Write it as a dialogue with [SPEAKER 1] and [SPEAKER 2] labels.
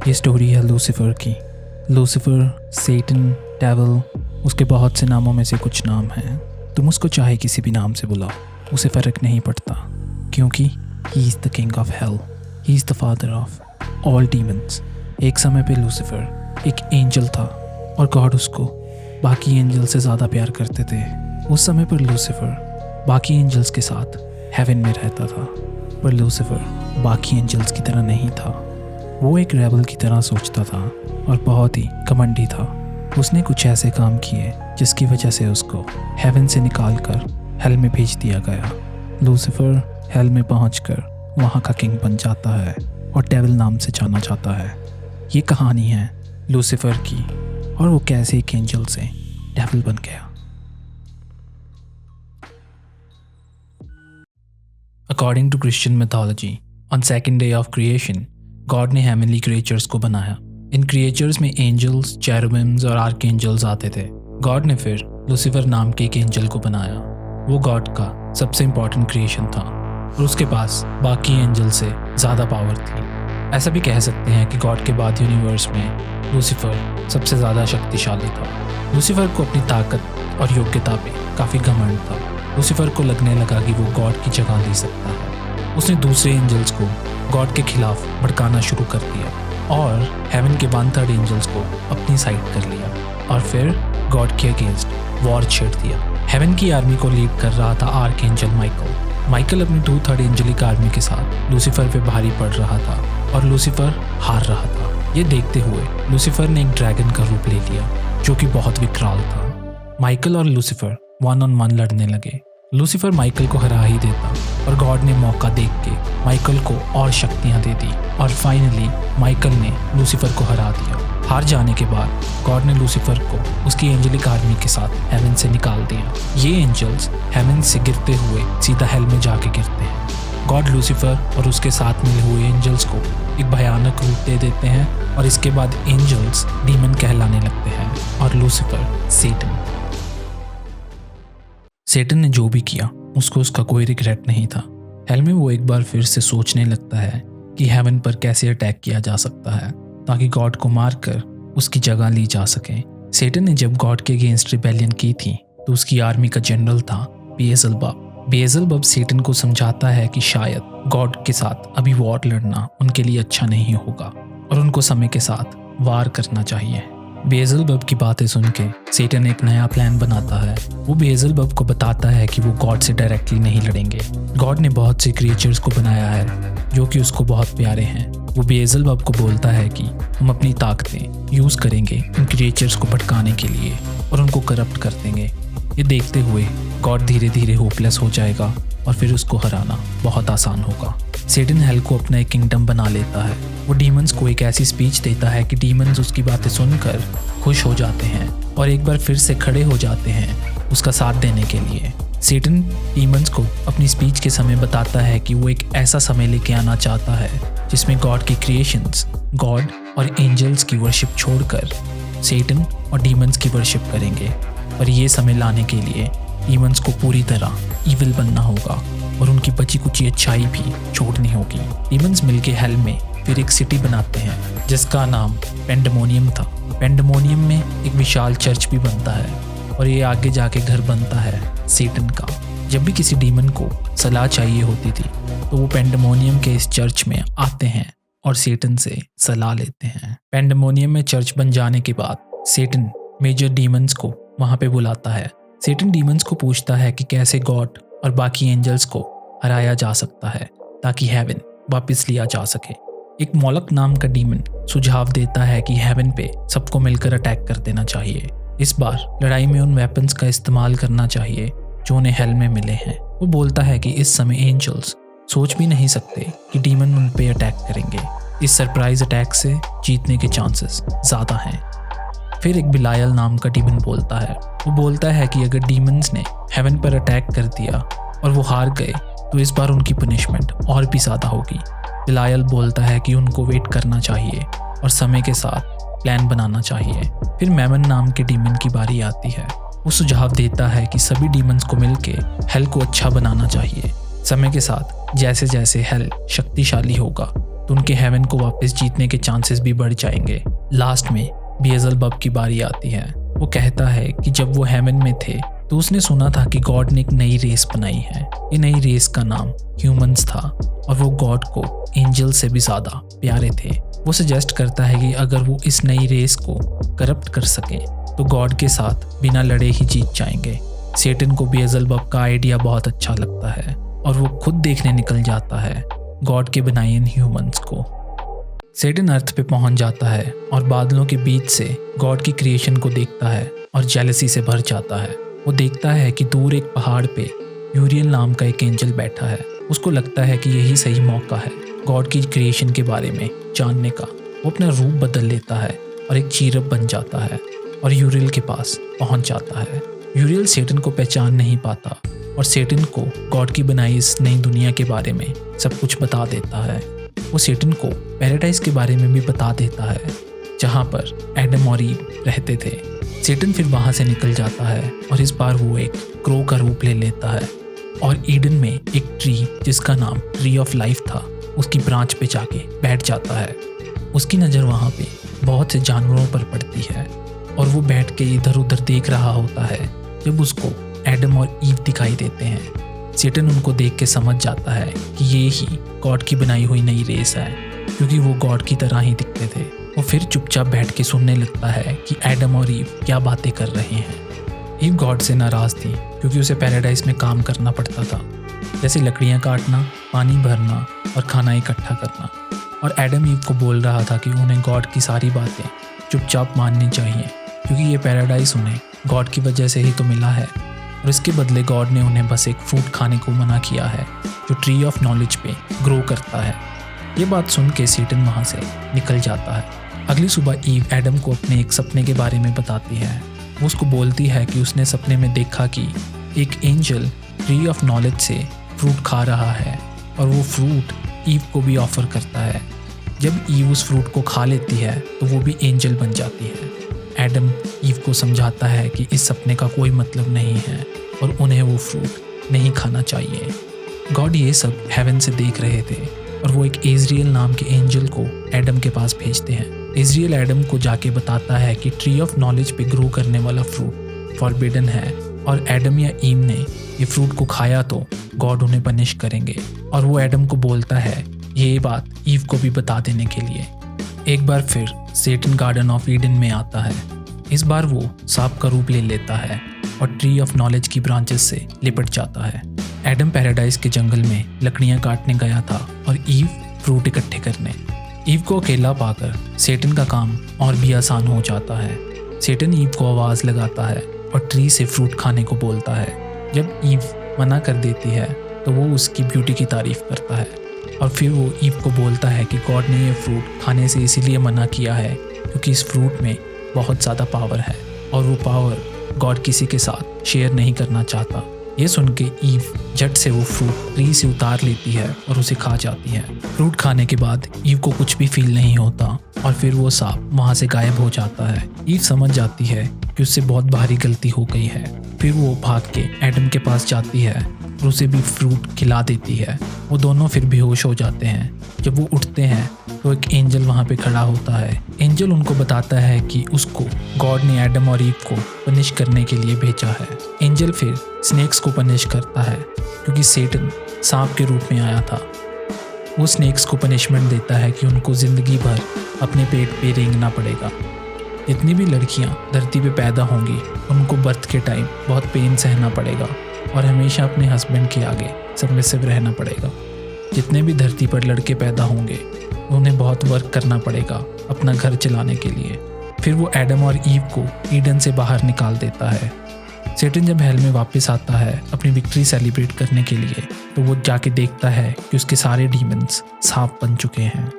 [SPEAKER 1] ये स्टोरी है लूसीफर की। लूसीफर, सेटन, डेविल, उसके बहुत से नामों में से कुछ नाम हैं। तुम उसको चाहे किसी भी नाम से बुलाओ, उसे फ़र्क नहीं पड़ता, क्योंकि he is the king of hell, he is the father of all demons. एक समय पे लूसीफर एक एंजल था और गॉड उसको बाकी एंजल से ज़्यादा प्यार करते थे। उस समय पर लूसीफर बाकी एंजल्स के साथ हेवन में रहता था, पर लूसीफर बाकी एंजल्स की तरह नहीं था। वो एक रेबल की तरह सोचता था और बहुत ही घमंडी था। उसने कुछ ऐसे काम किए जिसकी वजह से उसको हेवन से निकाल कर हेल में भेज दिया गया। लूसीफर हेल में पहुंचकर वहाँ का किंग बन जाता है और डेविल नाम से जाना जाता है। ये कहानी है लूसीफर की और वो कैसे एक एंजल से डेविल बन गया। According to Christian mythology, on second day of creation, God ने heavenly creatures को बनाया। इन creatures में angels, cherubims और archangels आते थे। God ने फिर लूसीफर नाम के एक एंजल को बनाया। वो God का सबसे important creation था और उसके पास बाकी एंजल से ज़्यादा पावर थी। ऐसा भी कह सकते हैं कि God के बाद यूनिवर्स में लूसीफर सबसे ज़्यादा शक्तिशाली था। लूसीफर को अपनी ताकत और योग्यता पे काफ़ी घमंड था। लूसीफर को लगने लगा कि वो गॉड की जगह ले सकता है। उसने दूसरे एंजल्स को गॉड के खिलाफ भड़काना शुरू कर दिया और हेवन के 1/3 एंजल्स को अपनी साइड कर लिया और फिर गॉड के अगेंस्ट वॉर छेड़ दिया। हेवन की आर्मी को लीड कर रहा था आर्कएंजल माइकल। माइकल अपनी 2/3 एंजेलिक आर्मी के साथ लूसीफर पे भारी पड़ रहा था और लूसीफर हार रहा था। ये देखते हुए लूसीफर ने एक ड्रैगन का रूप ले लिया जो कि बहुत विकराल था। माइकल और लूसीफर 1-on-1 लड़ने लगे। लूसीफर माइकल को हरा ही देता और गॉड ने मौका देख के माइकल को और शक्तियां दे दी और फाइनली माइकल ने लूसीफर को हरा दिया। हार जाने के बाद गॉड ने लूसीफर को उसकी एंजेलिक आर्मी के साथ हेवन से निकाल दिया। ये एंजल्स हेवन से गिरते हुए सीधा हेल में जाके गिरते हैं। गॉड लूसीफर और उसके साथ मिले हुए एंजल्स को एक भयानक रूप दे देते हैं और इसके बाद एंजल्स डीमन कहलाने लगते हैं और लूसीफर सेटन। सेटन ने जो भी किया उसको उसका कोई रिग्रेट नहीं था। हेल में वो एक बार फिर से सोचने लगता है कि हेवन पर कैसे अटैक किया जा सकता है ताकि गॉड को मारकर उसकी जगह ली जा सके। सेटन ने जब गॉड के अगेंस्ट रिबेलियन की थी तो उसकी आर्मी का जनरल था बेएल्ज़ेबुब। बेएल्ज़ेबुब सेटन को समझाता है कि शायद गॉड के साथ अभी वॉर लड़ना उनके लिए अच्छा नहीं होगा और उनको समय के साथ वार करना चाहिए। बेएल्ज़ेबुब की बातें सुन के सेटन एक नया प्लान बनाता है। वो बेएल्ज़ेबुब को बताता है कि वो गॉड से डायरेक्टली नहीं लड़ेंगे। गॉड ने बहुत से क्रिएचर्स को बनाया है जो कि उसको बहुत प्यारे हैं। वो बेएल्ज़ेबुब को बोलता है कि हम अपनी ताकतें यूज़ करेंगे इन क्रिएचर्स को भटकाने के लिए और उनको करप्ट कर देंगे। ये देखते हुए गॉड धीरे धीरे होपलेस हो जाएगा और फिर उसको हराना बहुत आसान होगा। सेटन हेल को अपना एक किंगडम बना लेता है। वो डीमंस को एक ऐसी स्पीच देता है कि डीमंस उसकी बातें सुनकर खुश हो जाते हैं और एक बार फिर से खड़े हो जाते हैं उसका साथ देने के लिए। सेटन डीमंस को अपनी स्पीच के समय बताता है कि वो एक ऐसा समय लेके आना चाहता है जिसमें गॉड की क्रिएशंस, गॉड और एंजल्स की वर्शिप छोड़कर सेटन और डीमंस की वर्शिप करेंगे। पर ये समय लाने के लिए डीमंस को पूरी तरह ईविल बनना होगा और उनकी बची कुची अच्छाई भी छोड़नी होगी। डीमंस मिलके हेल में फिर एक सिटी बनाते हैं जिसका नाम पेंडेमोनियम था। पेंडेमोनियम में एक विशाल चर्च भी बनता है और ये आगे जाके घर बनता है सेटन का। जब भी किसी डीमन को सलाह चाहिए होती थी तो वो पेंडेमोनियम के इस चर्च में आते हैं और सेटन से सलाह लेते हैं। पेंडेमोनियम में चर्च बन जाने के बाद सेटन मेजर डीमंस को वहाँ पे बुलाता है। सेटन डीमंस को पूछता है कि कैसे गॉड और बाकी एंजल्स को हराया जा सकता है ताकि हेवन वापस लिया जा सके। एक मॉलक नाम का डीमन सुझाव देता है कि हेवन पे सबको मिलकर अटैक कर देना चाहिए। इस बार लड़ाई में उन वेपन्स का इस्तेमाल करना चाहिए जो उन्हें हेल में मिले हैं। वो बोलता है कि इस समय एंजल्स सोच भी नहीं सकते कि डीमन उन पे अटैक करेंगे। इस सरप्राइज अटैक से जीतने के चांसेस ज़्यादा हैं। फिर एक बिलायल नाम का डीमन बोलता है। वो बोलता है कि अगर डीमंस ने हेवन पर अटैक कर दिया और वो हार गए तो इस बार उनकी पनिशमेंट और भी ज़्यादा होगी। बिलायल बोलता है कि उनको वेट करना चाहिए और समय के साथ प्लान बनाना चाहिए। फिर मैमन नाम के डीमन की बारी आती है। वो सुझाव देता है कि सभी डीमंस को मिलके हेल को अच्छा बनाना चाहिए। समय के साथ जैसे जैसे हेल शक्तिशाली होगा तो उनके हेवन को वापस जीतने के चांसेस भी बढ़ जाएंगे। लास्ट में बेएल्ज़ेबुब की बारी आती है। वो कहता है कि जब वो हेवन में थे तो उसने सुना था कि गॉड ने एक नई रेस बनाई है। ये नई रेस का नाम ह्यूमंस था और वो गॉड को एंजल से भी ज़्यादा प्यारे थे। वो सजेस्ट करता है कि अगर वो इस नई रेस को करप्ट कर सकें तो गॉड के साथ बिना लड़े ही जीत जाएंगे। सेटन को बेएल्ज़ेबुब का आइडिया बहुत अच्छा लगता है और वो खुद देखने निकल जाता है गॉड के बनाए इन ह्यूमंस को। सेटन अर्थ पे पहुंच जाता है और बादलों के बीच से गॉड की क्रिएशन को देखता है और जेलसी से भर जाता है। वो देखता है कि दूर एक पहाड़ पे यूरियल नाम का एक एंजल बैठा है। उसको लगता है कि यही सही मौका है गॉड की क्रिएशन के बारे में जानने का। वो अपना रूप बदल लेता है और एक चीरप बन जाता है और यूरियल के पास पहुंच जाता है। यूरियल सेटन को पहचान नहीं पाता और सेटन को गॉड की बनाई इस नई दुनिया के बारे में सब कुछ बता देता है। वो सेटन को पैराडाइज के बारे में भी बता देता है जहाँ पर एडम और ईव रहते थे। सेटन फिर वहाँ से निकल जाता है और इस बार वो एक क्रो का रूप ले लेता है और ईडन में एक ट्री जिसका नाम ट्री ऑफ लाइफ था उसकी ब्रांच पे जाके बैठ जाता है। उसकी नज़र वहाँ पे बहुत से जानवरों पर पड़ती है और वो बैठ के इधर उधर देख रहा होता है जब उसको एडम और ईव दिखाई देते हैं। सेटन उनको देख के समझ जाता है कि ये ही गॉड की बनाई हुई नई रेस है क्योंकि वो गॉड की तरह ही दिखते थे। वो फिर चुपचाप बैठ के सुनने लगता है कि एडम और ईव क्या बातें कर रहे हैं। ईव गॉड से नाराज़ थी क्योंकि उसे पैराडाइज में काम करना पड़ता था, जैसे लकड़ियाँ काटना, पानी भरना और खाना इकट्ठा करना। और एडम ईव को बोल रहा था कि उन्हें गॉड की सारी बातें चुपचाप माननी चाहिए क्योंकि ये पैराडाइज उन्हें गॉड की वजह से ही तो मिला है और इसके बदले गॉड ने उन्हें बस एक फ्रूट खाने को मना किया है जो ट्री ऑफ नॉलेज पे ग्रो करता है। ये बात सुन के सेटन वहाँ से निकल जाता है। अगली सुबह ईव एडम को अपने एक सपने के बारे में बताती है। वो उसको बोलती है कि उसने सपने में देखा कि एक एंजल ट्री ऑफ नॉलेज से फ्रूट खा रहा है और वो फ्रूट ईव को भी ऑफर करता है। जब ईव उस फ्रूट को खा लेती है तो वो भी एंजल बन जाती है। एडम ईव को समझाता है कि इस सपने का कोई मतलब नहीं है और उन्हें वो फ्रूट नहीं खाना चाहिए। गॉड ये सब हेवन से देख रहे थे और वो एक इज़राइल नाम के एंजल को एडम के पास भेजते हैं। इज़राइल एडम को जाके बताता है कि ट्री ऑफ नॉलेज पे ग्रो करने वाला फ्रूट फॉरबिडन है और एडम या ईव ने ये फ्रूट को खाया तो गॉड उन्हें पनिश करेंगे। और वो एडम को बोलता है ये बात ईव को भी बता देने के लिए। एक बार फिर सेटन गार्डन ऑफ ईडन में आता है। इस बार वो सांप का रूप ले लेता है और ट्री ऑफ नॉलेज की ब्रांचेस से लिपट जाता है। एडम पैराडाइज के जंगल में लकड़ियां काटने गया था और ईव फ्रूट इकट्ठे करने। ईव को अकेला पाकर सेटन का काम और भी आसान हो जाता है। सेटन ईव को आवाज़ लगाता है और ट्री से फ्रूट खाने को बोलता है। जब ईव मना कर देती है तो वो उसकी ब्यूटी की तारीफ करता है और फिर वो ईव को बोलता है कि गॉड ने ये फ्रूट खाने से इसीलिए मना किया है क्योंकि इस फ्रूट में बहुत ज़्यादा पावर है और वो पावर गॉड किसी के साथ शेयर नहीं करना चाहता। ये सुन के ईव झट से वो फ्रूट ट्री से उतार लेती है और उसे खा जाती है। फ्रूट खाने के बाद ईव को कुछ भी फील नहीं होता और फिर वो सांप वहाँ से गायब हो जाता है। ईव समझ जाती है कि उससे बहुत भारी गलती हो गई है। फिर वो भाग के एडम के पास जाती है और उसे भी फ्रूट खिला देती है। वो दोनों फिर बेहोश हो जाते हैं। जब वो उठते हैं तो एक एंजल वहाँ पे खड़ा होता है। एंजल उनको बताता है कि उसको गॉड ने एडम और ईव को पनिश करने के लिए भेजा है। एंजल फिर स्नेक्स को पनिश करता है क्योंकि सेटन सांप के रूप में आया था। वो स्नेक्स को पनिशमेंट देता है कि उनको ज़िंदगी भर अपने पेट पे रेंगना पड़ेगा। जितनी भी लड़कियाँ धरती पे पैदा होंगी उनको बर्थ के टाइम बहुत पेन सहना पड़ेगा और हमेशा अपने हस्बैंड के आगे सबमिसिव रहना पड़ेगा। जितने भी धरती पर लड़के पैदा होंगे उन्हें बहुत वर्क करना पड़ेगा अपना घर चलाने के लिए। फिर वो एडम और ईव को ईडन से बाहर निकाल देता है। सेटन जब हेल में वापस आता है अपनी विक्ट्री सेलिब्रेट करने के लिए तो वो जाके देखता है कि उसके सारे डीमंस सांप बन चुके हैं।